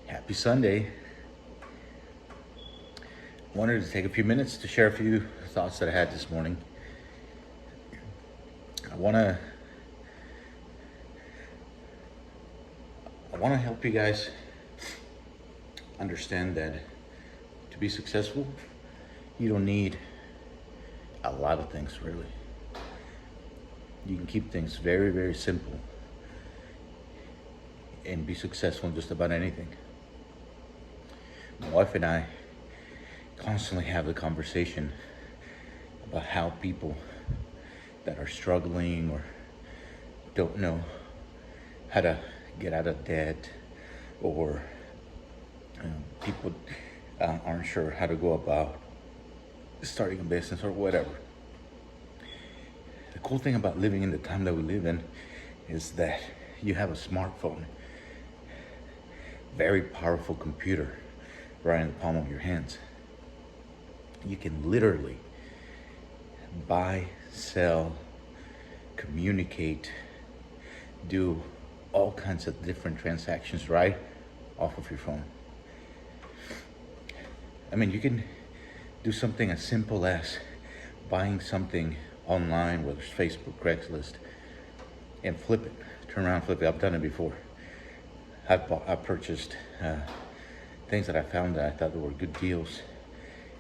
Happy Sunday. Wanted to take a few minutes to share a few thoughts that I had this morning. I want to help you guys understand that to be successful, you don't need a lot of things really. You can keep things very, very simple and be successful in just about anything. My wife and I constantly have the conversation about how people that are struggling or don't know how to get out of debt, or people aren't sure how to go about starting a business or whatever. The cool thing about living in the time that we live in is that you have a smartphone, very powerful computer right in the palm of your hands. You can literally buy, sell, communicate, do all kinds of different transactions right off of your phone. I mean, you can do something as simple as buying something online, whether it's Facebook, Craigslist, and flip it, turn around, flip it. I've done it before. I've purchased things that I found that I thought were good deals,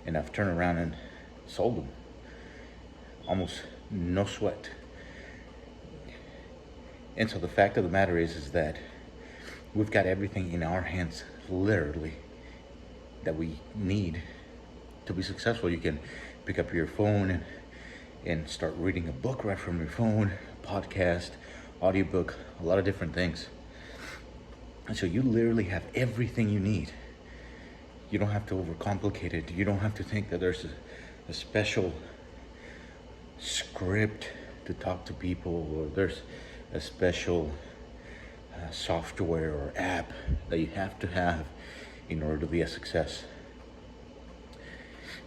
and I've turned around and sold them. Almost no sweat. And so the fact of the matter is that we've got everything in our hands, literally, that we need to be successful. You can pick up your phone and start reading a book right from your phone, podcast, audiobook, a lot of different things. And so you literally have everything you need. You don't have to overcomplicate it. You don't have to think that there's a special script to talk to people, or there's a special software or app that you have to have in order to be a success.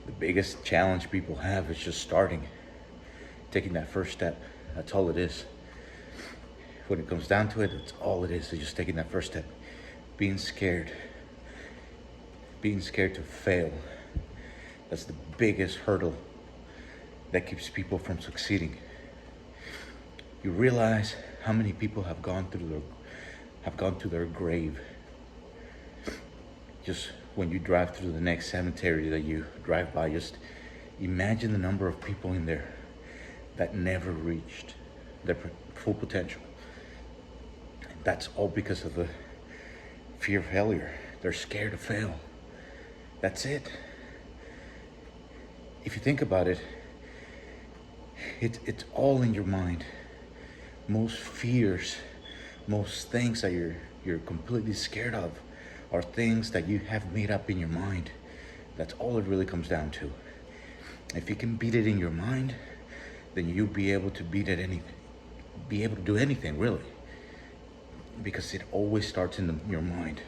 The biggest challenge people have is just starting, taking that first step. That's all it is. When it comes down to it, that's all it is just taking that first step. Being scared to fail. That's the biggest hurdle that keeps people from succeeding. You realize how many people have gone to their grave. Just when you drive through the next cemetery that you drive by, just imagine the number of people in there that never reached their full potential. That's all because of the fear of failure. They're scared to fail. That's it. If you think about it, it's all in your mind. Most fears, most things that you're completely scared of are things that you have made up in your mind. That's all it really comes down to. If you can beat it in your mind, then you'll be able to beat it be able to do anything really. Because it always starts in your mind.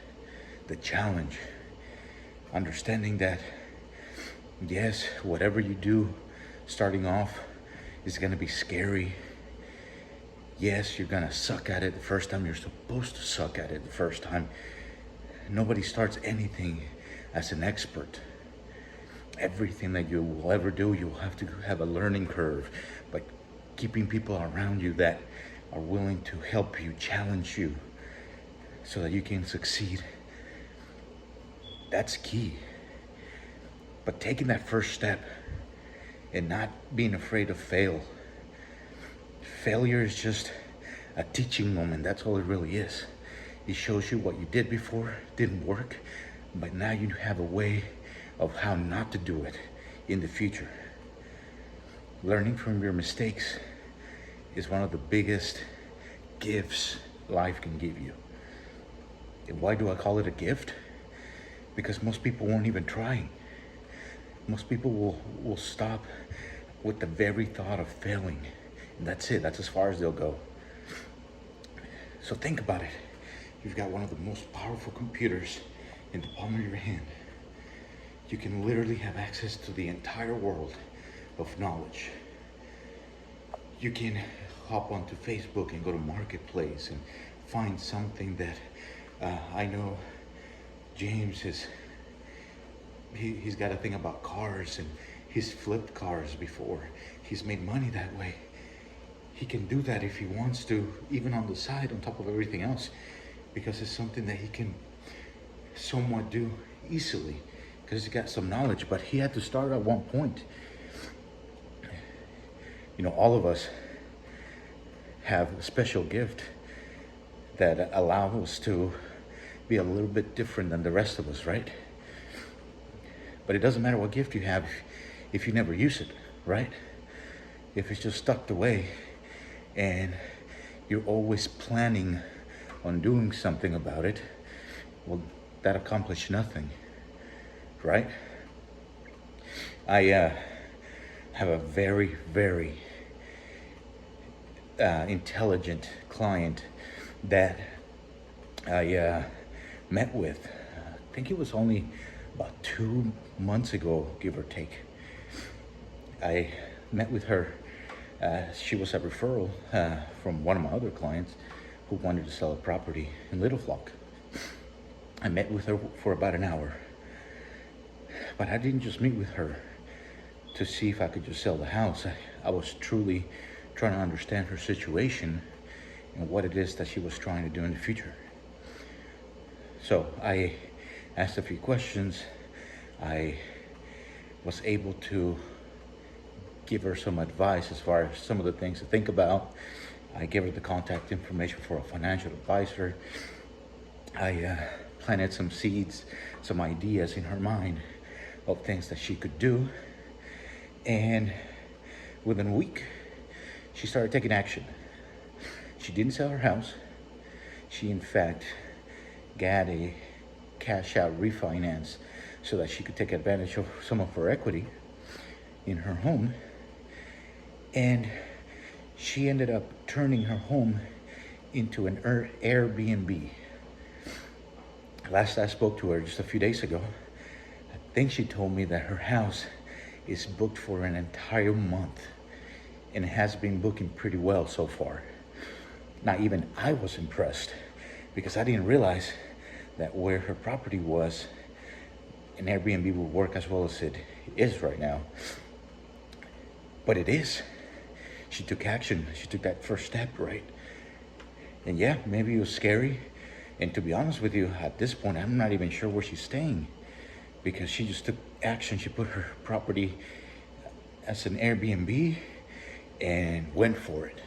The challenge. Understanding that, yes, whatever you do starting off is gonna be scary. Yes, you're gonna suck at it the first time. You're supposed to suck at it the first time. Nobody starts anything as an expert. Everything that you will ever do, you will have to have a learning curve. But keeping people around you that are willing to help you, challenge you, so that you can succeed, that's key. But taking that first step and not being afraid to fail. Failure is just a teaching moment. That's all it really is. It shows you what you did before didn't work, but now you have a way of how not to do it in the future. Learning from your mistakes is one of the biggest gifts life can give you. And why do I call it a gift? Because most people won't even try. Most people will stop with the very thought of failing. And that's it. That's as far as they'll go. So think about it. You've got one of the most powerful computers in the palm of your hand. You can literally have access to the entire world of knowledge. You can hop onto Facebook and go to Marketplace and find something that I know James is, he's got a thing about cars, and he's flipped cars before. He's made money that way. He can do that if he wants to, even on the side, on top of everything else, because it's something that he can somewhat do easily, because he's got some knowledge. But he had to start at one point. You know, all of us have a special gift that allows us to be a little bit different than the rest of us, right? But it doesn't matter what gift you have if you never use it, right? If it's just tucked away and you're always planning on doing something about it, well, that accomplished nothing, right? I have a very, very intelligent client that I met with. I think it was only about 2 months ago, give or take. I met with her. She was a referral from one of my other clients who wanted to sell a property in Little Flock. I met with her for about an hour. But I didn't just meet with her to see if I could just sell the house. I was truly trying to understand her situation and what it is that she was trying to do in the future. So I asked a few questions. I was able to give her some advice as far as some of the things to think about. I gave her the contact information for a financial advisor. I planted some seeds, some ideas in her mind of things that she could do. And within a week, she started taking action. She didn't sell her house. She, in fact, got a cash out refinance so that she could take advantage of some of her equity in her home. And she ended up turning her home into an Airbnb. Last I spoke to her just a few days ago, I think she told me that her house is booked for an entire month, and it has been booking pretty well so far. Now, even I was impressed because I didn't realize that where her property was, an Airbnb would work as well as it is right now. But it is. She took action. She took that first step, right? And yeah, maybe it was scary. And to be honest with you, at this point, I'm not even sure where she's staying, because she just took action. She put her property as an Airbnb and went for it.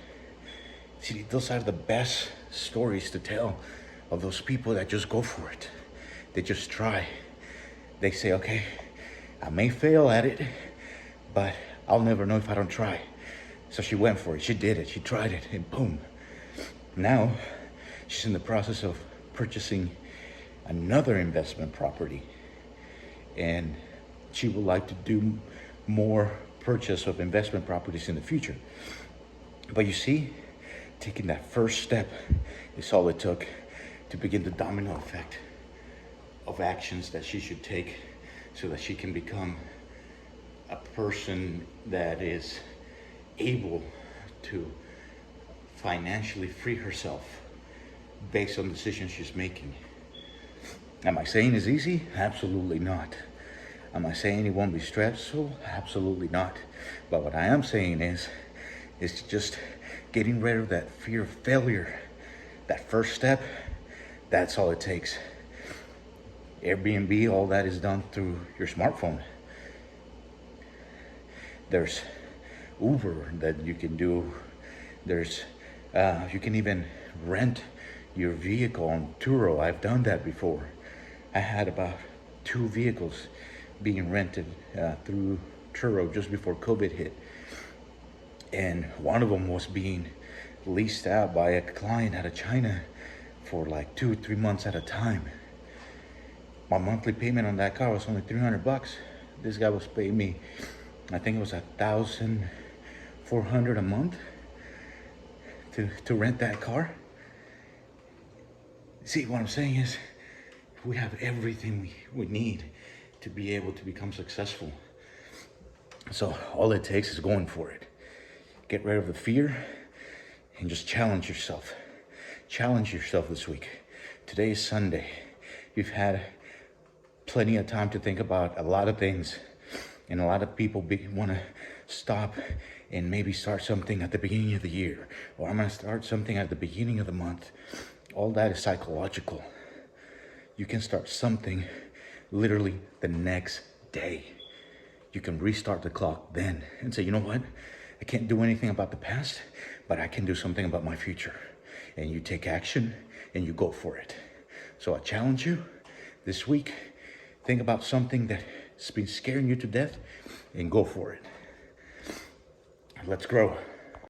See, those are the best stories to tell of those people that just go for it. They just try. They say, okay, I may fail at it, but I'll never know if I don't try. So she went for it. She did it. She tried it, and boom. Now she's in the process of purchasing another investment property, and she would like to do more purchase of investment properties in the future. But you see, taking that first step is all it took to begin the domino effect of actions that she should take so that she can become a person that is able to financially free herself based on decisions she's making. Am I saying it's easy? Absolutely not. Am I saying it won't be stressful? Absolutely not. But what I am saying is just getting rid of that fear of failure. That first step, that's all it takes. Airbnb, all that is done through your smartphone. There's Uber that you can do. There's you can even rent your vehicle on Turo. I've done that before. I had about 2 vehicles being rented through Turo just before COVID hit. And one of them was being leased out by a client out of China for like 2 or 3 months at a time. My monthly payment on that car was only $300. This guy was paying me, I think it was $1,400 a month to rent that car. See, what I'm saying is we have everything we need to be able to become successful. So all it takes is going for it. Get rid of the fear and just challenge yourself. Challenge yourself this week. Today is Sunday. You've had plenty of time to think about a lot of things. And a lot of people want to stop and maybe start something at the beginning of the year, or I'm going to start something at the beginning of the month. All that is psychological. You can start something literally the next day. You can restart the clock then and say, you know what? I can't do anything about the past, but I can do something about my future. And you take action and you go for it. So I challenge you this week, think about something that's been scaring you to death and go for it. Let's grow.